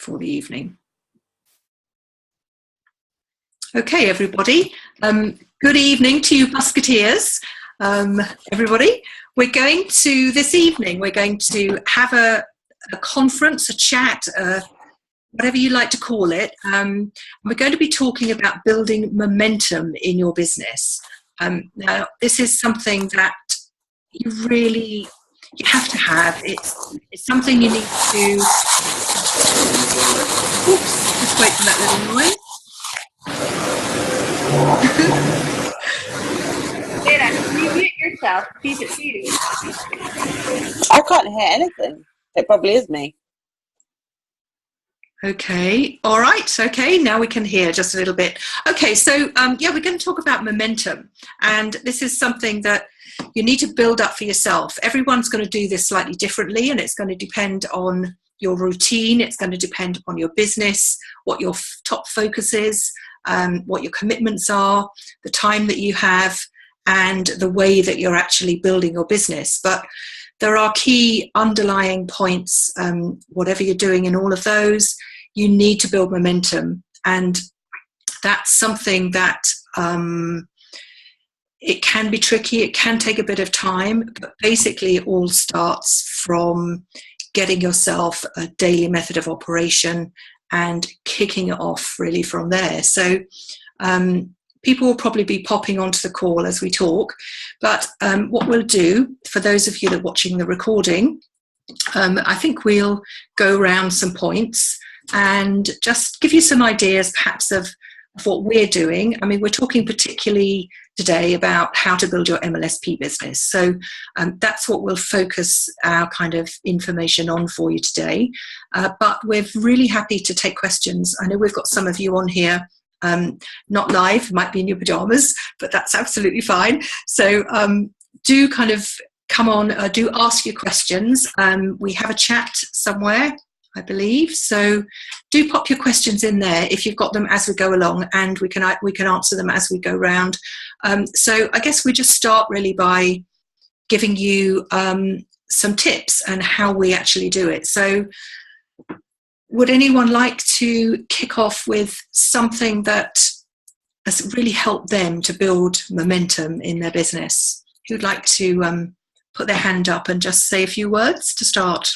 for the evening. Okay, everybody. Good evening to you, Musketeers. Everybody, this evening, we're going to have a conference, a chat, whatever you like to call it. We're going to be talking about building momentum in your business. Now, this is something that you have to have. It's something you need to... Oops, just wait for that little noise. Sarah, can you mute yourself? See if it's you. I can't hear anything. It probably is me. Okay, all right, okay, now we can hear just a little bit. Okay, so yeah, we're going to talk about momentum, and this is something that you need to build up for yourself. Everyone's going to do this slightly differently, and it's going to depend on your routine, it's going to depend on your business, what your top focus is, what your commitments are, the time that you have, and the way that you're actually building your business. But there are key underlying points, whatever you're doing in all of those, you need to build momentum. And that's something that it can be tricky, it can take a bit of time, but basically it all starts from getting yourself a daily method of operation and kicking it off really from there. So people will probably be popping onto the call as we talk, but what we'll do, for those of you that are watching the recording, I think we'll go around some points and just give you some ideas perhaps of what we're doing. I mean, we're talking particularly today about how to build your MLSP business. So that's what we'll focus our kind of information on for you today. But we're really happy to take questions. I know we've got some of you on here, not live, might be in your pajamas, but that's absolutely fine. So do kind of come on, do ask your questions. We have a chat somewhere, I believe. So do pop your questions in there if you've got them as we go along, and we can answer them as we go round. So I guess we just start really by giving you some tips and how we actually do it. So would anyone like to kick off with something that has really helped them to build momentum in their business? Who'd like to put their hand up and just say a few words to start?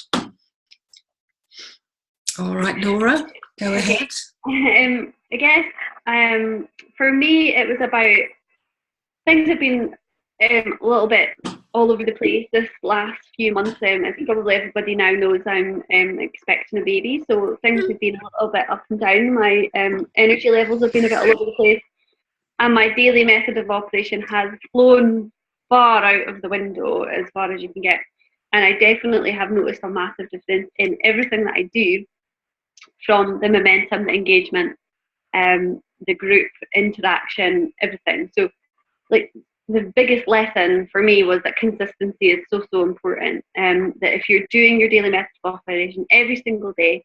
All right, Laura, go ahead. I guess for me, it was about, things have been a little bit all over the place this last few months. As probably everybody now knows, I'm expecting a baby, so things have been a little bit up and down. My energy levels have been a bit all over the place, and my daily method of operation has flown far out of the window as far as you can get. And I definitely have noticed a massive difference in everything that I do, from the momentum, the engagement, the group interaction, everything. So like the biggest lesson for me was that consistency is so important. That if you're doing your daily method of operation every single day,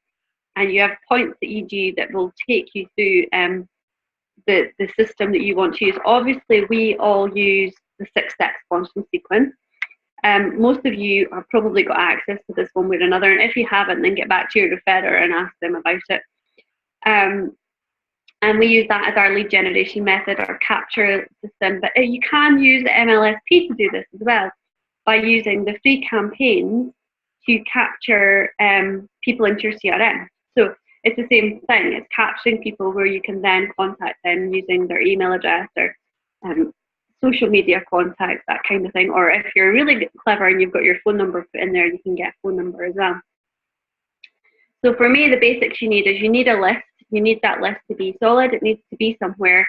and you have points that you do that will take you through the system that you want to use. Obviously, we all use the 6-step quantum sequence. Most of you have probably got access to this one way or another, and if you haven't, then get back to your referrer and ask them about it. And we use that as our lead generation method, our capture system. But you can use the MLSP to do this as well, by using the free campaigns to capture people into your CRM. So it's the same thing. It's capturing people where you can then contact them using their email address or social media contacts, that kind of thing. Or if you're really clever and you've got your phone number put in there, you can get a phone number as well. So for me, the basics you need is you need a list. You need that list to be solid. It needs to be somewhere,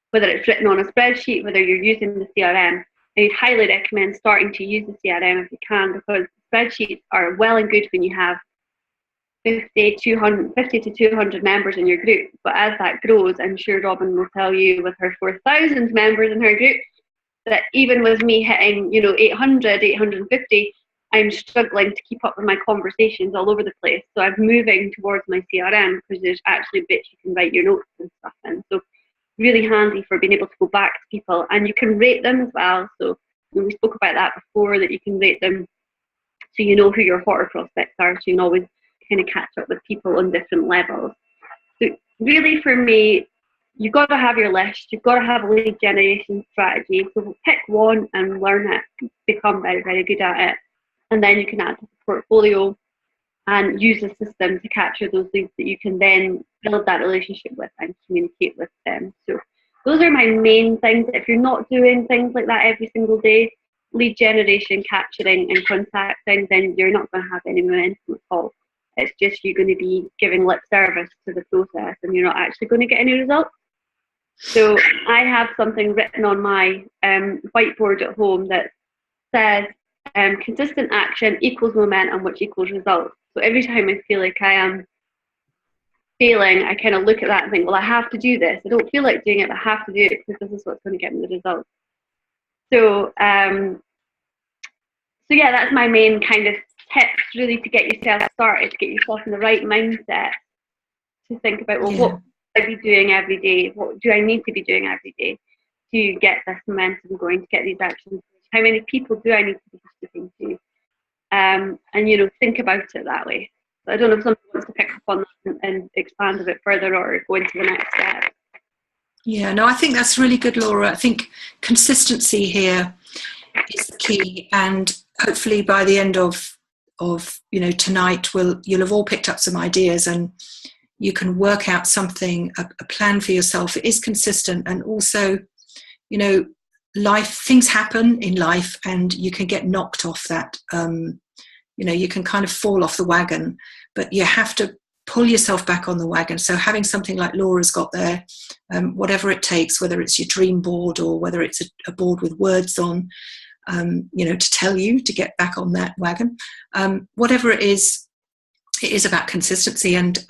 whether it's written on a spreadsheet, whether you're using the CRM. I'd highly recommend starting to use the CRM if you can, because spreadsheets are well and good when you have 50 to 200 members in your group. But as that grows, I'm sure Robin will tell you with her 4,000 members in her group, that even with me hitting 800, 850, I'm struggling to keep up with my conversations all over the place. So I'm moving towards my CRM, because there's actually bits you can write your notes and stuff in. So really handy for being able to go back to people, and you can rate them as well. So we spoke about that before, that you can rate them so you know who your hotter prospects are, so you can always kind of catch up with people on different levels. So really for me, you've got to have your list, you've got to have a lead generation strategy. So pick one and learn it, become very, very good at it. And then you can add to the portfolio and use a system to capture those leads that you can then build that relationship with and communicate with them. So those are my main things. If you're not doing things like that every single day, lead generation, capturing and contacting, then you're not going to have any momentum at all. It's just you're going to be giving lip service to the process and you're not actually going to get any results. So I have something written on my whiteboard at home that says consistent action equals momentum, which equals results. So every time I feel like I am failing, I kind of look at that and think, well, I have to do this. I don't feel like doing it, but I have to do it because this is what's going to get me the results. So, so yeah, that's my main kind of tips, really, to get yourself started, to get yourself in the right mindset, to think about, well, what should I be doing every day? What do I need to be doing every day to get this momentum going, to get these actions? How many people do I need to be speaking to? And, you know, think about it that way. So I don't know if someone wants to pick up on that and expand a bit further or go into the next step. Yeah, no, I think that's really good, Laura. I think consistency here is the key, and hopefully by the end of tonight, you'll have all picked up some ideas, and you can work out something, a plan for yourself. It is consistent, and also, things happen in life, and you can get knocked off that. You can kind of fall off the wagon, but you have to pull yourself back on the wagon. So having something like Laura's got there, whatever it takes, whether it's your dream board or whether it's a board with words on, to tell you to get back on that wagon, whatever it is about consistency and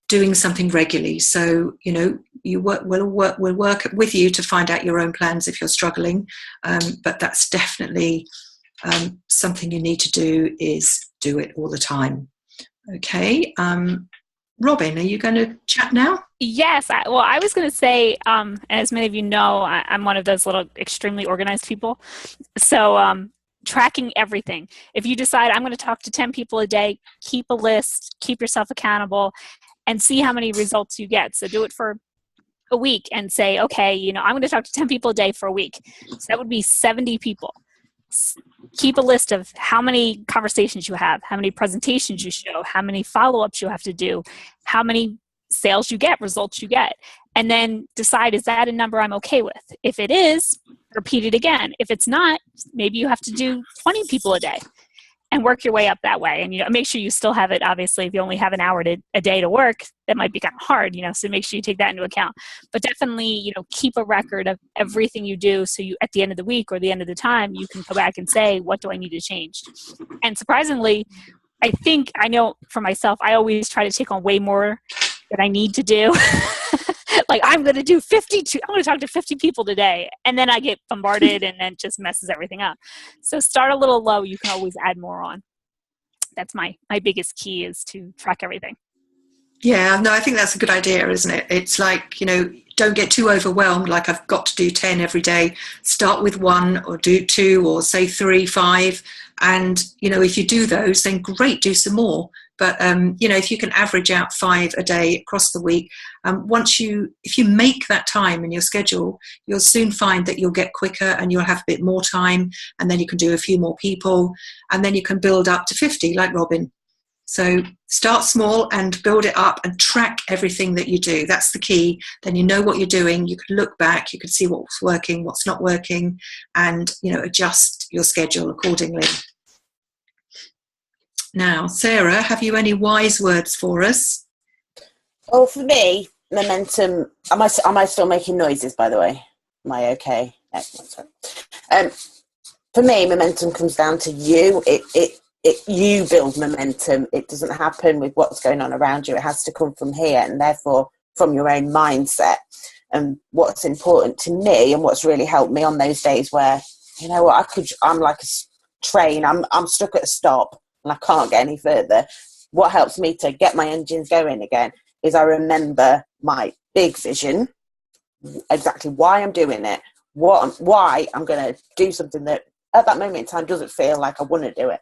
doing something regularly. So, we'll work with you to find out your own plans if you're struggling, but that's definitely something you need to do, is do it all the time. Okay. Robin, are you going to chat now? Yes. I was going to say, as many of you know, I'm one of those little extremely organized people. So tracking everything. If you decide I'm going to talk to 10 people a day, keep a list, keep yourself accountable, and see how many results you get. So do it for a week and say, okay, I'm going to talk to 10 people a day for a week. So that would be 70 people. Keep a list of how many conversations you have, how many presentations you show, how many follow-ups you have to do, how many sales you get, results you get, and then decide, is that a number I'm okay with? If it is, repeat it again. If it's not, maybe you have to do 20 people a day and work your way up that way. And make sure you still have it. Obviously, if you only have an hour a day to work, that might be kind of hard, so make sure you take that into account. But definitely, keep a record of everything you do, so you, at the end of the week or the end of the time, you can go back and say, what do I need to change? And surprisingly, I know for myself, I always try to take on way more than I need to do. Like, I'm going to talk to 50 people today. And then I get bombarded and then just messes everything up. So start a little low. You can always add more on. That's my biggest key, is to track everything. Yeah, no, I think that's a good idea, isn't it? It's like, don't get too overwhelmed, like I've got to do 10 every day. Start with 1 or do 2 or say 3, 5. And, if you do those, then great, do some more. But, if you can average out 5 a day across the week, if you make that time in your schedule, you'll soon find that you'll get quicker and you'll have a bit more time, and then you can do a few more people, and then you can build up to 50 like Robin. So start small and build it up and track everything that you do. That's the key. Then you know what you're doing. You can look back, you can see what's working, what's not working, and, adjust your schedule accordingly. Now, Sarah, have you any wise words for us? Well, for me, momentum. Am I still making noises, by the way? Am I okay? Excellent. For me, momentum comes down to you. You build momentum. It doesn't happen with what's going on around you. It has to come from here, and therefore from your own mindset. And what's important to me, and what's really helped me on those days where, I'm like a train. I'm stuck at a stop and I can't get any further. What helps me to get my engines going again is I remember my big vision, exactly why I'm doing it, why I'm going to do something that at that moment in time doesn't feel like I want to do it.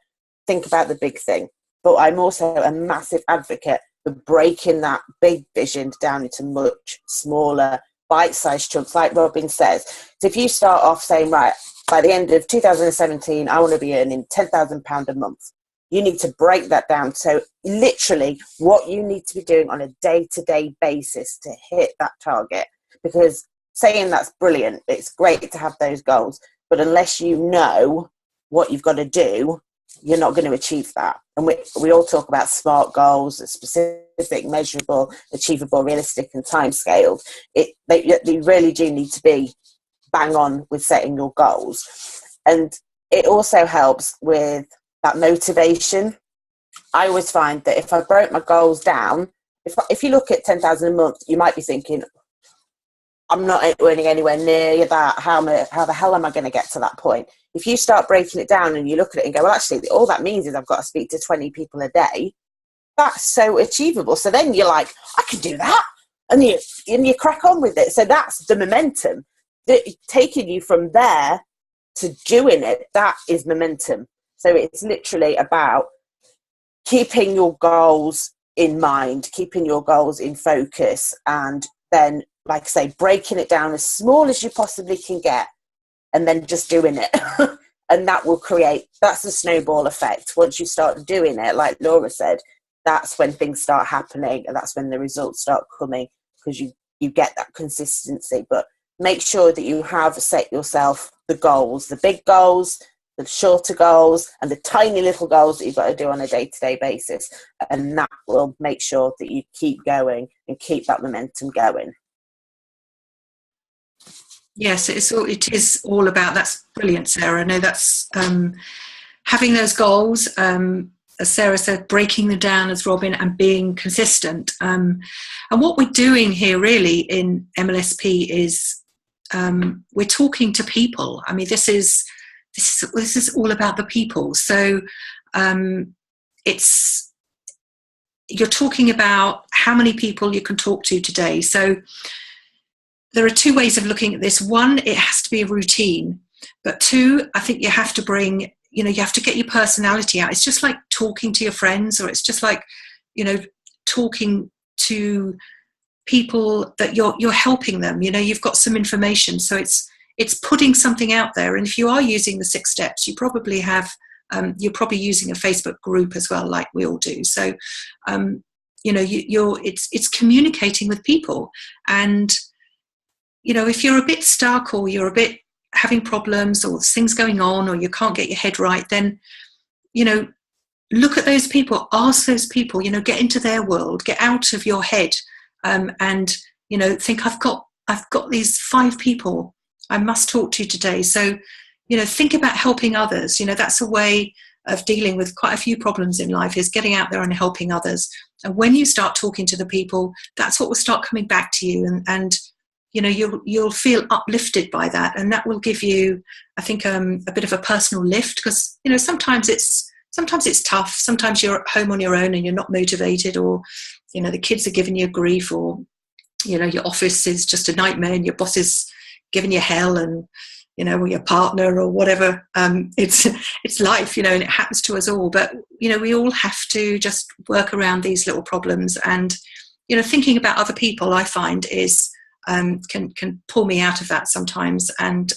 Think about the big thing. but I'm also a massive advocate for breaking that big vision down into much smaller bite-sized chunks, like Robin says. So if you start off saying, right, by the end of 2017, I want to be earning £10,000 a month, you need to break that down. So literally what you need to be doing on a day-to-day basis to hit that target. Because saying that's brilliant, it's great to have those goals, but unless you know what you've got to do, you're not going to achieve that. And we all talk about SMART goals, specific, measurable, achievable, realistic, and time-scaled. You really do need to be bang on with setting your goals. And it also helps with that motivation. I always find that if I broke my goals down, if you look at 10,000 a month, you might be thinking, I'm not earning anywhere near that. How the hell am I going to get to that point? If you start breaking it down and you look at it and go, well, actually, all that means is I've got to speak to 20 people a day. That's so achievable. So then you're like, I can do that. And you crack on with it. So that's the momentum. Taking you from there to doing it, that is momentum. So it's literally about keeping your goals in mind, keeping your goals in focus, and then, like I say, breaking it down as small as you possibly can get, and then just doing it. And that will that's the snowball effect. Once you start doing it, like Laura said, that's when things start happening, and that's when the results start coming, because you get that consistency. But make sure that you have set yourself the goals, the big goals, the shorter goals, and the tiny little goals that you've got to do on a day-to-day basis. And that will make sure that you keep going and keep that momentum going. Yes, it is all about, that's brilliant, Sarah. No, that's having those goals, as Sarah said, breaking them down as Robin, and being consistent. And what we're doing here really in MLSP is we're talking to people. I mean, this is all about the people. So you're talking about how many people you can talk to today. So there are two ways of looking at this. One, it has to be a routine. But two, I think you have to bring, you have to get your personality out. It's just like talking to your friends, or it's just like, talking to people that you're helping them. You've got some information. So it's putting something out there. And if you are using the 6 steps, you probably have, you're probably using a Facebook group as well, like we all do. So, it's communicating with people. And, if you're a bit stuck, or you're a bit having problems, or things going on, or you can't get your head right, then, look at those people, ask those people, get into their world, get out of your head, and, think, I've got these 5 people I must talk to today. So, think about helping others. That's a way of dealing with quite a few problems in life, is getting out there and helping others. And when you start talking to the people, that's what will start coming back to you. And you'll feel uplifted by that. And that will give you, I think, a bit of a personal lift, because, sometimes it's tough. Sometimes you're at home on your own and you're not motivated, or, the kids are giving you grief, or, your office is just a nightmare and your boss is giving you hell, and, or your partner, or whatever. It's life, and it happens to us all. But, we all have to just work around these little problems. And, thinking about other people, I find, is can pull me out of that sometimes. And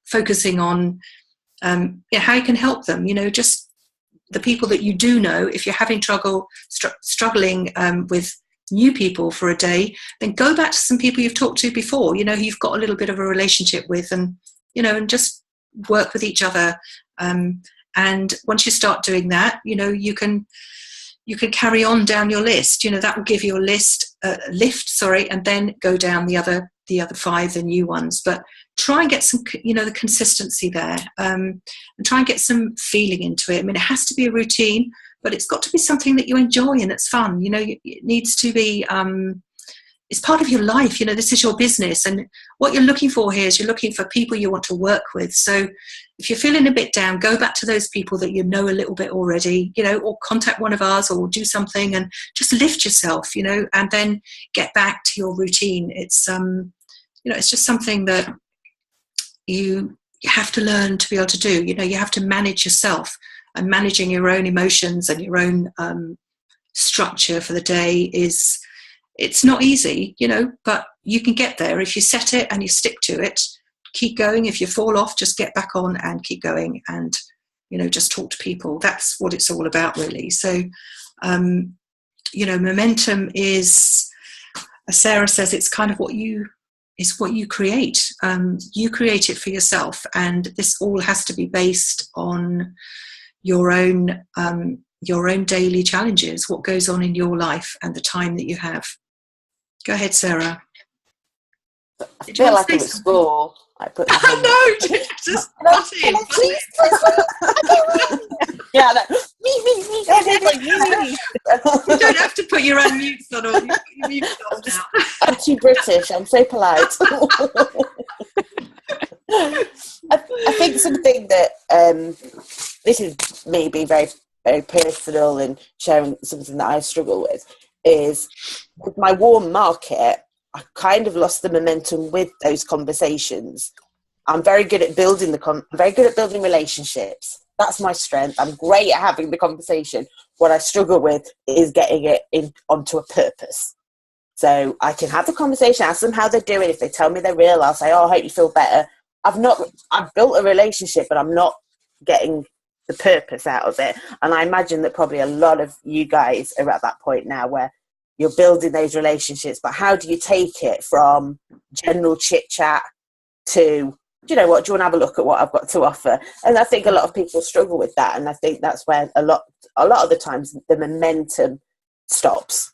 focusing on how you can help them, just the people that you do know. If you're having struggling with new people for a day, then go back to some people you've talked to before, you've got a little bit of a relationship with, and and just work with each other. And once you start doing that, you can carry on down your list. That will give you a lift, and then go down the other 5, the new ones. But try and get some, the consistency there, and try and get some feeling into it. I mean, it has to be a routine, but it's got to be something that you enjoy and it's fun. It needs to be, it's part of your life. This is your business. And what you're looking for here is you're looking for people you want to work with. So if you're feeling a bit down, go back to those people that you know a little bit already, or contact one of us, or do something and just lift yourself, and then get back to your routine. It's, it's just something that you have to learn to be able to do. You have to manage yourself. and managing your own emotions and your own structure for the day it's not easy, but you can get there if you set it and you stick to it. Keep going. If you fall off, just get back on and keep going, and just talk to people. That's what it's all about, really. So momentum is, as Sarah says, it's kind of what you create. You create it for yourself, and this all has to be based on your own daily challenges, what goes on in your life and the time that you have. Go ahead, Sarah. I feel like I'm at school. I put my hand no, just butt in. Yeah, me. You don't have to put your own mutes on, or you put your mutes on now. I'm too British. I'm so polite. I think something that this is me being very, very personal and sharing something that I struggle with is with my warm market. I kind of lost the momentum with those conversations. I'm very good at building I'm very good at building relationships. That's my strength. I'm great at having the conversation. What I struggle with is getting it onto a purpose. So I can have the conversation, ask them how they're doing. If they tell me they're real, I'll say, "Oh, I hope you feel better." I've built a relationship, but I'm not getting the purpose out of it. And I imagine that probably a lot of you guys are at that point now where you're building those relationships, but how do you take it from general chit chat to, do you know what, do you want to have a look at what I've got to offer? And I think a lot of people struggle with that. And I think that's where a lot of the times the momentum stops.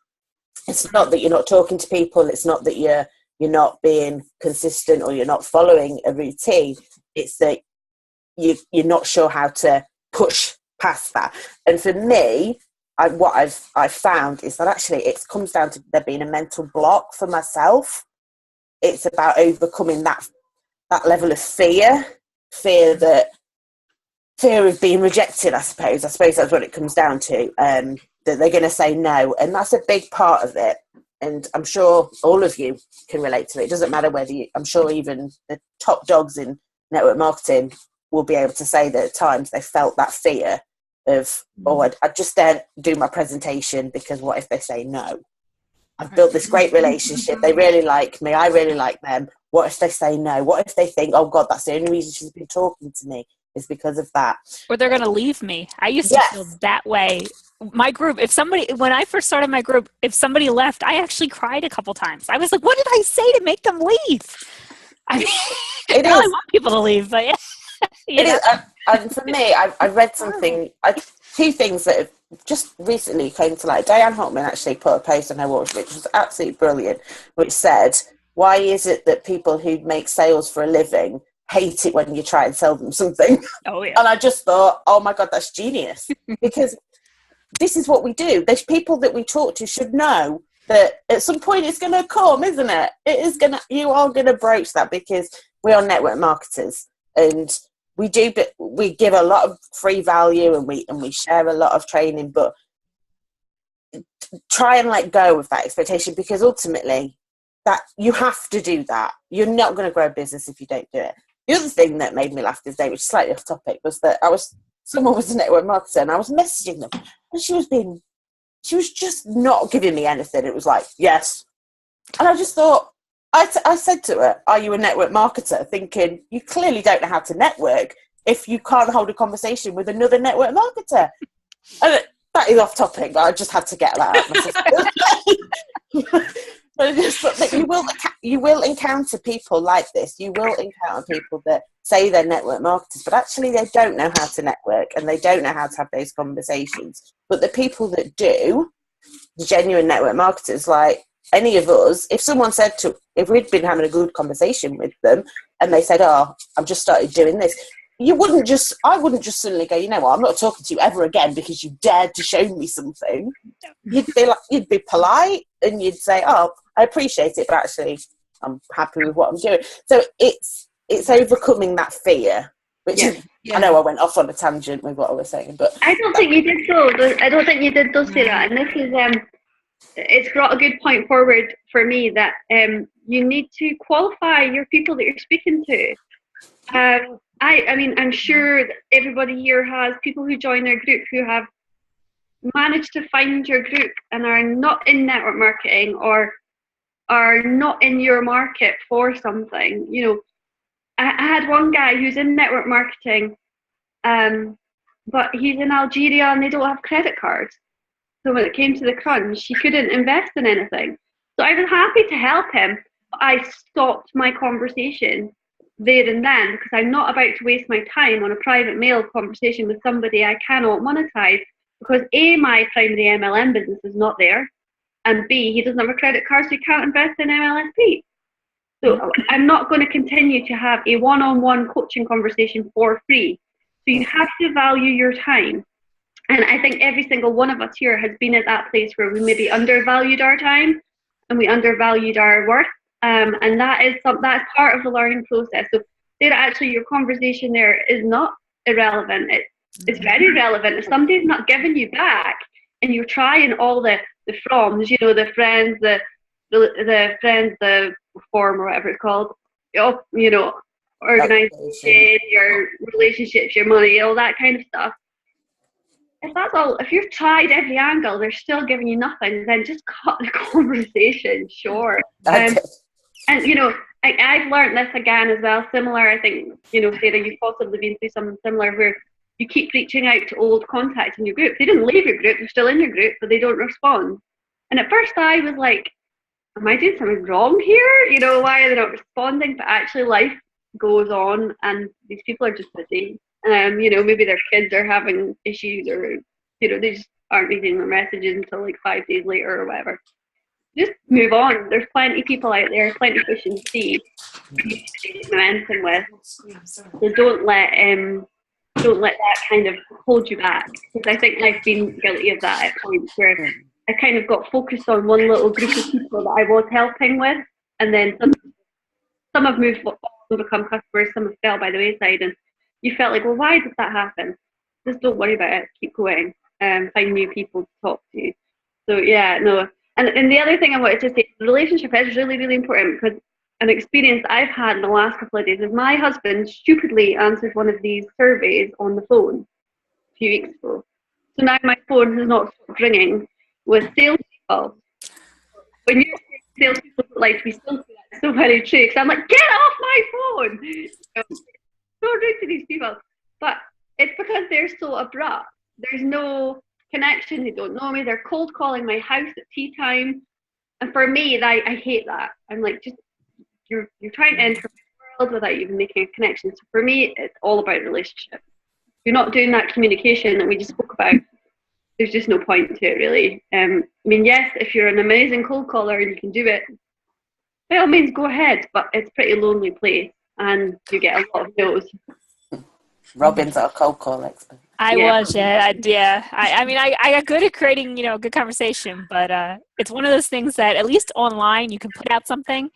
It's not that you're not talking to people. It's not that you're not being consistent or you're not following a routine. It's that you're not sure how to push past that. And for me, what I've found is that actually it comes down to there being a mental block for myself. It's about overcoming that level of fear of being rejected. I suppose that's what it comes down to. That they're going to say no, and that's a big part of it. And I'm sure all of you can relate to it. It doesn't matter whether I'm sure even the top dogs in network marketing will be able to say that at times they felt that fear of, I just don't do my presentation because what if they say no? I've built this great relationship. They really like me. I really like them. What if they say no? What if they think, oh God, that's the only reason she's been talking to me is because of that? Or they're going to leave me. I used to feel that way. My group, when I first started my group, if somebody left, I actually cried a couple times. I was like, what did I say to make them leave? I mean, I want people to leave, but yeah. It is, and for me, I read something, two things that have just recently came to light. Diane Hotman actually put a post on her wall, which was absolutely brilliant, which said, why is it that people who make sales for a living hate it when you try and sell them something? Oh, yeah. And I just thought, oh my God, that's genius. Because this is what we do. There's people that we talk to should know that at some point it's going to come, isn't it? You are going to broach that because we are network marketers. And we give a lot of free value and we share a lot of training, but try and let go of that expectation, because ultimately that you have to do that. You're not going to grow a business if you don't do it. The other thing that made me laugh this day, which is slightly off topic, was that someone was a network marketer and I was messaging them and she was just not giving me anything. It was like, yes. And I just thought, I said to her, are you a network marketer? Thinking, you clearly don't know how to network if you can't hold a conversation with another network marketer. And that is off topic, but I just had to get that out of my system. But I just thought that you will encounter people like this. You will encounter people that say they're network marketers, but actually they don't know how to network and they don't know how to have those conversations. But the people that do, the genuine network marketers, like any of us, if we'd been having a good conversation with them and they said, oh, I've just started doing this, I wouldn't just suddenly go, you know what, I'm not talking to you ever again because you dared to show me something. You'd be polite and you'd say, oh, I appreciate it, but actually I'm happy with what I'm doing. So it's overcoming that fear, which I know I went off on a tangent with what I was saying, but I don't think you did though. I don't think you did though, Sarah. And this is it's brought a good point forward for me that you need to qualify your people that you're speaking to. I mean, I'm sure that everybody here has people who join their group who have managed to find your group and are not in network marketing or are not in your market for something. You know, I had one guy who's in network marketing, but he's in Algeria and they don't have credit cards. So when it came to the crunch, he couldn't invest in anything. So I was happy to help him. But I stopped my conversation there and then because I'm not about to waste my time on a private mail conversation with somebody I cannot monetize because A, my primary MLM business is not there, and B, he doesn't have a credit card, so he can't invest in MLSP. So I'm not going to continue to have a one-on-one coaching conversation for free. So you have to value your time. And I think every single one of us here has been at that place where we maybe undervalued our time and we undervalued our worth. And that's part of the learning process. So there, actually, your conversation there is not irrelevant. It's very relevant. If somebody's not giving you back and you're trying all the froms, you know, the friends, the form or whatever it's called, you know, organization, your relationships, your money, all that kind of stuff. If that's all, if you've tried every angle, they're still giving you nothing, then just cut the conversation short. And, you know, I've learned this again as well, similar, I think, you know, Sarah, you've possibly been through something similar where you keep reaching out to old contacts in your group. They didn't leave your group, they're still in your group, but they don't respond. And at first I was like, am I doing something wrong here? You know, why are they not responding? But actually life goes on and these people are just busy. You know, maybe their kids are having issues or, you know, they just aren't reading their messages until like 5 days later or whatever. Just move on. There's plenty of people out there, plenty of fish in the sea to take momentum with. So don't let that kind of hold you back. Because I think I've been guilty of that at points where I kind of got focused on one little group of people that I was helping with, and then some have moved on and become customers, some have fell by the wayside, and you felt like, well, why did that happen? Just don't worry about it. Keep going. Find new people to talk to. So yeah, no. And the other thing I wanted to say, the relationship is really, really important because an experience I've had in the last couple of days is my husband stupidly answered one of these surveys on the phone a few weeks ago. So now my phone has not stopped ringing with salespeople. When you're salespeople like to be still so very true, because I'm like, get off my phone! So rude to these people. But it's because they're so abrupt. There's no connection. They don't know me. They're cold calling my house at tea time. And for me, I hate that. I'm like, just you're trying to enter my world without even making a connection. So for me, it's all about relationship. You're not doing that communication that we just spoke about. There's just no point to it, really. I mean, yes, if you're an amazing cold caller and you can do it, by all means, go ahead. But it's a pretty lonely place, and you get a lot of no's. Robin's our cold call expert. I mean, I got good at creating, you know, good conversation, but it's one of those things that at least online you can put out something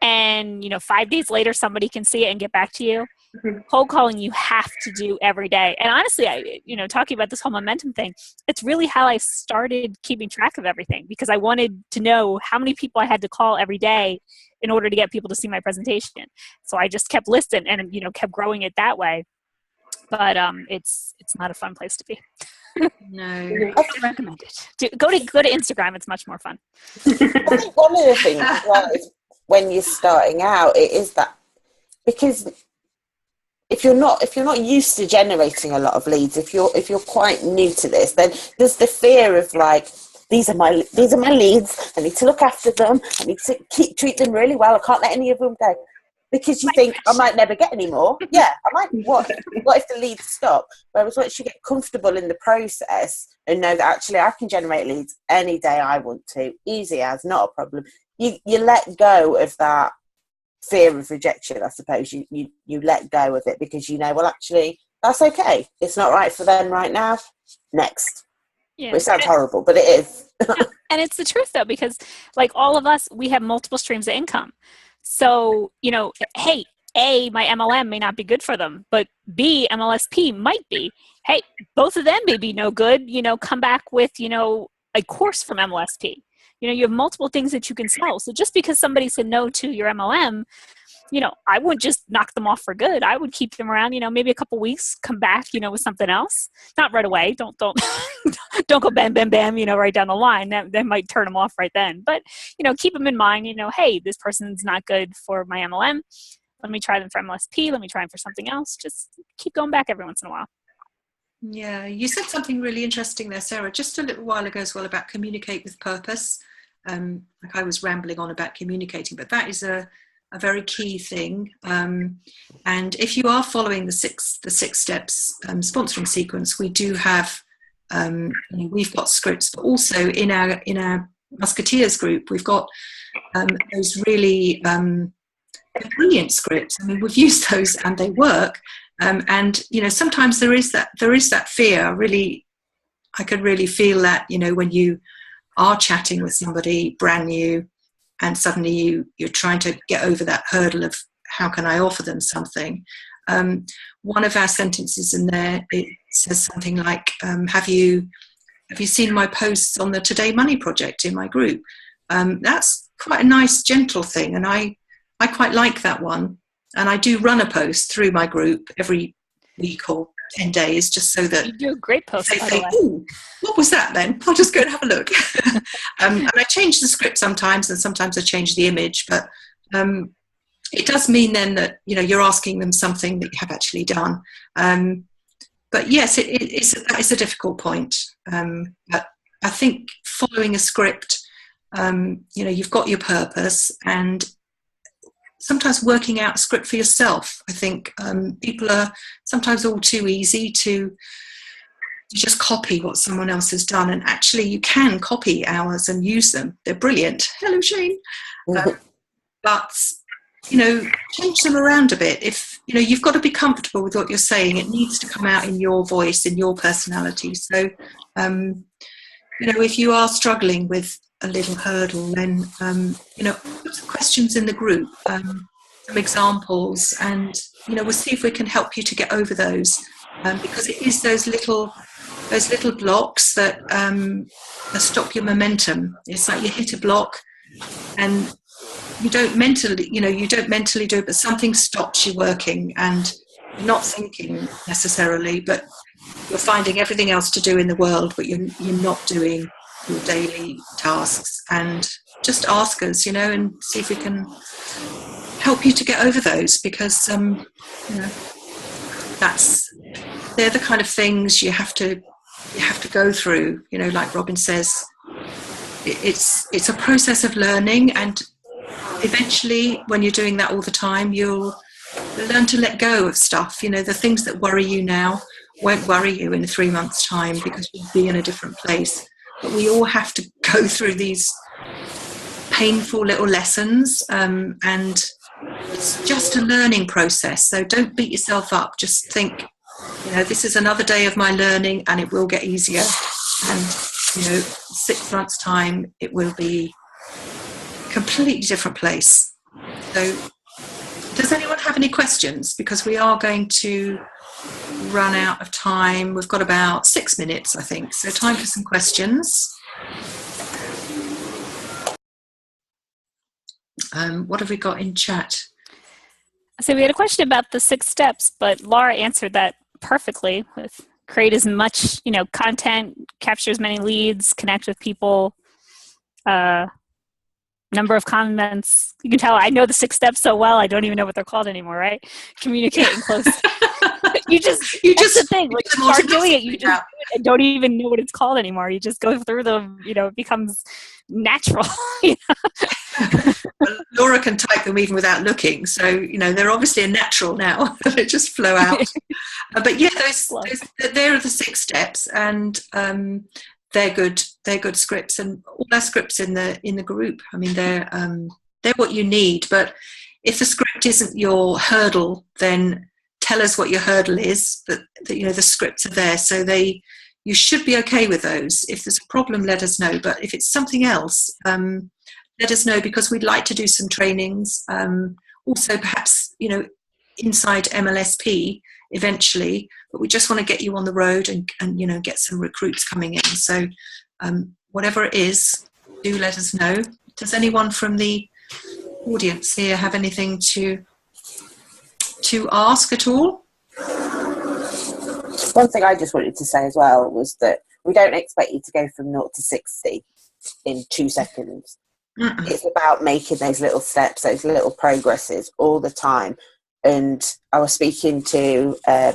and, you know, 5 days later somebody can see it and get back to you. Mm-hmm. Cold calling you have to do every day. And honestly, you know, talking about this whole momentum thing, it's really how I started keeping track of everything because I wanted to know how many people I had to call every day in order to get people to see my presentation. So I just kept listing and, you know, kept growing it that way. But it's not a fun place to be. No, I don't recommend it. Go to Instagram. It's much more fun. I think one of the things as well is when you're starting out, it is that because if you're not used to generating a lot of leads, if you're quite new to this, then there's the fear of like, these are my leads. I need to look after them. I need to treat them really well. I can't let any of them go. Because you think, I might never get any more. Yeah, I might. What if the leads stop? Whereas once you get comfortable in the process and know that actually I can generate leads any day I want to, easy as, not a problem. You let go of that fear of rejection, I suppose. You let go of it because you know, well, actually, that's okay. It's not right for them right now. Next. Yeah. Which sounds horrible, but it is. And it's the truth, though, because like all of us, we have multiple streams of income. So, you know, hey, A, my MLM may not be good for them, but B, MLSP might be. Hey, both of them may be no good, you know, come back with, you know, a course from MLSP. You know, you have multiple things that you can sell. So just because somebody said no to your MLM, I wouldn't just knock them off for good. I would keep them around, maybe a couple weeks, come back, with something else. Not right away. Don't don't go bam, bam, bam, right down the line. That might turn them off right then. But, keep them in mind, hey, this person's not good for my MLM. Let me try them for MLSP. Let me try them for something else. Just keep going back every once in a while. Yeah, you said something really interesting there, Sarah, just a little while ago as well about communicate with purpose. Like I was rambling on about communicating, but that is a very key thing. And if you are following the six steps sponsoring sequence, we do have we've got scripts, but also in our Musketeers group, we've got those really brilliant scripts. I mean, we've used those and they work. And sometimes there is that fear. Really, I could really feel that when you are chatting with somebody brand new, and suddenly you're trying to get over that hurdle of how can I offer them something. One of our sentences in there, it says something like, "Have you seen my posts on the Today Money project in my group?" That's quite a nice, gentle thing, and I quite like that one. And I do run a post through my group every week or 10 days, just so that you do a great post. They say, "Ooh, what was that then? I'll just go and have a look." And I change the script sometimes, and sometimes I change the image. But it does mean then that you're asking them something that you have actually done. But yes, it's a difficult point. But I think following a script, you've got your purpose, and sometimes working out a script for yourself. I think people are sometimes all too easy to just copy what someone else has done, and actually you can copy ours and use them. They're brilliant. Hello, Shane. But change them around a bit. If you've got to be comfortable with what you're saying, it needs to come out in your voice, in your personality. So if you are struggling with a little hurdle, then put some questions in the group, some examples, and we'll see if we can help you to get over those, because it is those little blocks that stop your momentum. It's like you hit a block and you don't mentally do it, but something stops you working, and you're not thinking necessarily, but you're finding everything else to do in the world, but you're not doing your daily tasks. And just ask us, and see if we can help you to get over those, because they're the kind of things you have to go through. Like Robin says, it's a process of learning, and eventually, when you're doing that all the time, you'll learn to let go of stuff. The things that worry you now won't worry you in 3 months' time, because you'll be in a different place. But we all have to go through these painful little lessons, and it's just a learning process. So don't beat yourself up. Just think, this is another day of my learning, and it will get easier. And 6 months' time, it will be a completely different place. So does anyone have any questions? Because we are going to run out of time. We've got about 6 minutes, I think. So time for some questions. What have we got in chat? So we had a question about the 6 steps, but Laura answered that perfectly with create as much, content, capture as many leads, connect with people, number of comments. You can tell I know the 6 steps so well, I don't even know what they're called anymore, right? Communicate and close. you just that's the thing. Like, you start doing it, you just don't even know what it's called anymore. You just go through them, it becomes natural. Well, Laura can type them even without looking, so they're obviously a natural now. They just flow out. But yeah, there are the 6 steps, and they're good scripts, and all our scripts in the group. I mean, they're what you need. But if the script isn't your hurdle, then tell us what your hurdle is. But the scripts are there, so you should be okay with those. If there's a problem, let us know. But if it's something else, let us know, because we'd like to do some trainings. Also, perhaps inside MLSP eventually, but we just want to get you on the road and get some recruits coming in. So whatever it is, do let us know. Does anyone from the audience here have anything to to ask at all? One thing I just wanted to say as well was that we don't expect you to go from 0 to 60 in 2 seconds. It's about making those little steps, those little progresses all the time. And I was speaking to, I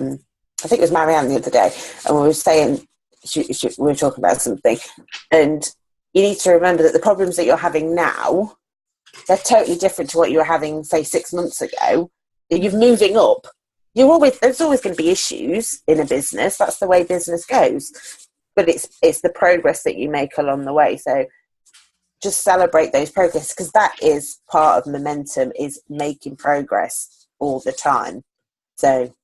think it was Marianne the other day, and we were saying, we were talking about something, and you need to remember that the problems that you're having now, they're totally different to what you were having, say, 6 months ago. You're moving up. There's always going to be issues in a business. That's the way business goes. But it's the progress that you make along the way. So just celebrate those progress, because that is part of momentum, is making progress all the time. So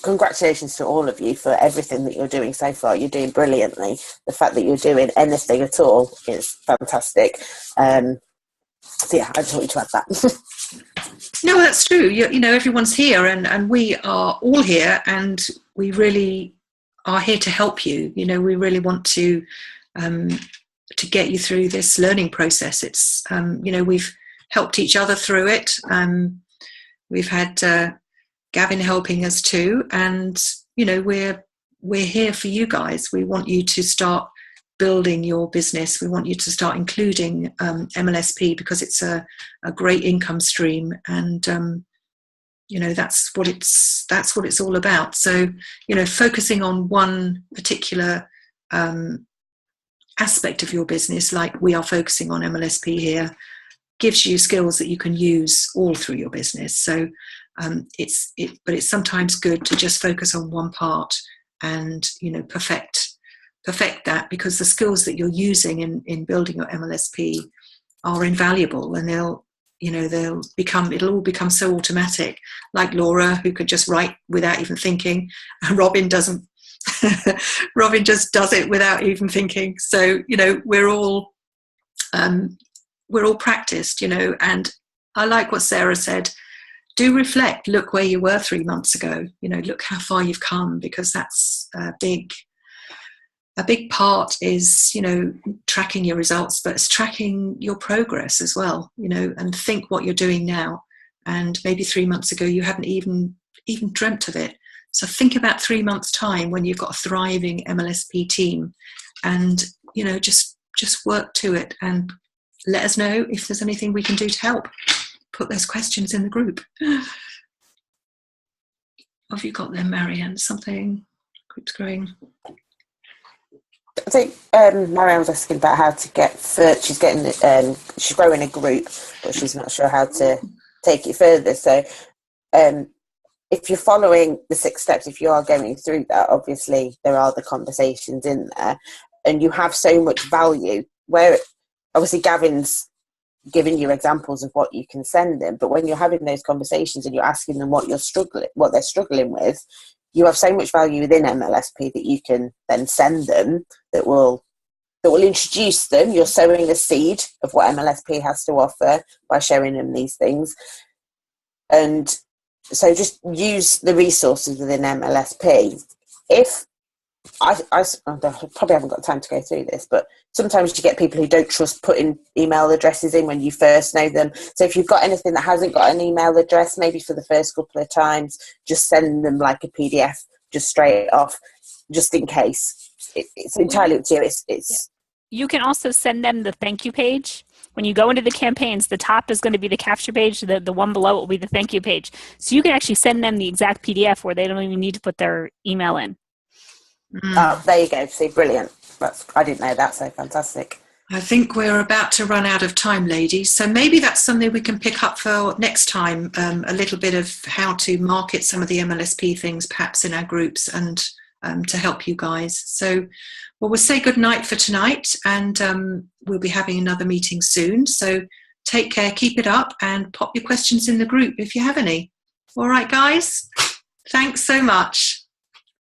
congratulations to all of you for everything that you're doing so far. You're doing brilliantly. The fact that you're doing anything at all is fantastic. So yeah, I just wanted to add that. No, that's true. You know, everyone's here, and we are all here, and we really are here to help you. You know, we really want to get you through this learning process. It's you know, we've helped each other through it. We've had Gavin helping us too, and you know, we're here for you guys. We want you to start building your business. We want you to start including MLSP, because it's a great income stream, and you know, that's what it's all about. So, you know, focusing on one particular aspect of your business, like we are focusing on MLSP here, gives you skills that you can use all through your business. So but it's sometimes good to just focus on one part and, you know, perfect that, because the skills that you're using in building your MLSP are invaluable, and it'll all become so automatic. Like Laura, who could just write without even thinking. Robin doesn't. Robin just does it without even thinking. So, you know, we're all practiced, you know. And I like what Sarah said. Do reflect. Look where you were 3 months ago. You know, look how far you've come, because that's a big part is, you know, tracking your results, but it's tracking your progress as well, you know, and think what you're doing now. And maybe 3 months ago, you hadn't even dreamt of it. So think about 3 months' time when you've got a thriving MLSP team, and, you know, just work to it, and let us know if there's anything we can do to help. Put those questions in the group. Have you got there, Marianne? Something? Group's growing. I think Marianne was asking about how to get further. She's growing a group, but she's not sure how to take it further. So if you're following the 6 steps, if you are going through that, obviously there are the conversations in there, and you have so much value, where obviously Gavin's giving you examples of what you can send them, but when you're having those conversations and you're asking them what they're struggling with, you have so much value within MLSP that you can then send them that will introduce them. You're sowing a seed of what MLSP has to offer by showing them these things. And so just use the resources within MLSP. If I probably haven't got time to go through this, but sometimes you get people who don't trust putting email addresses in when you first know them. So if you've got anything that hasn't got an email address, maybe for the first couple of times, just send them like a PDF just straight off, just in case. It's entirely up to you. It's You can also send them the thank you page. When you go into the campaigns, the top is going to be the capture page. The one below it will be the thank you page. So you can actually send them the exact PDF where they don't even need to put their email in. Oh, there you go. See, brilliant. I didn't know that, so fantastic. I think we're about to run out of time, ladies. So maybe that's something we can pick up for next time, a little bit of how to market some of the MLSP things, perhaps in our groups, and to help you guys. So we'll say good night for tonight, and we'll be having another meeting soon. So take care, keep it up, and pop your questions in the group if you have any. All right, guys? Thanks so much.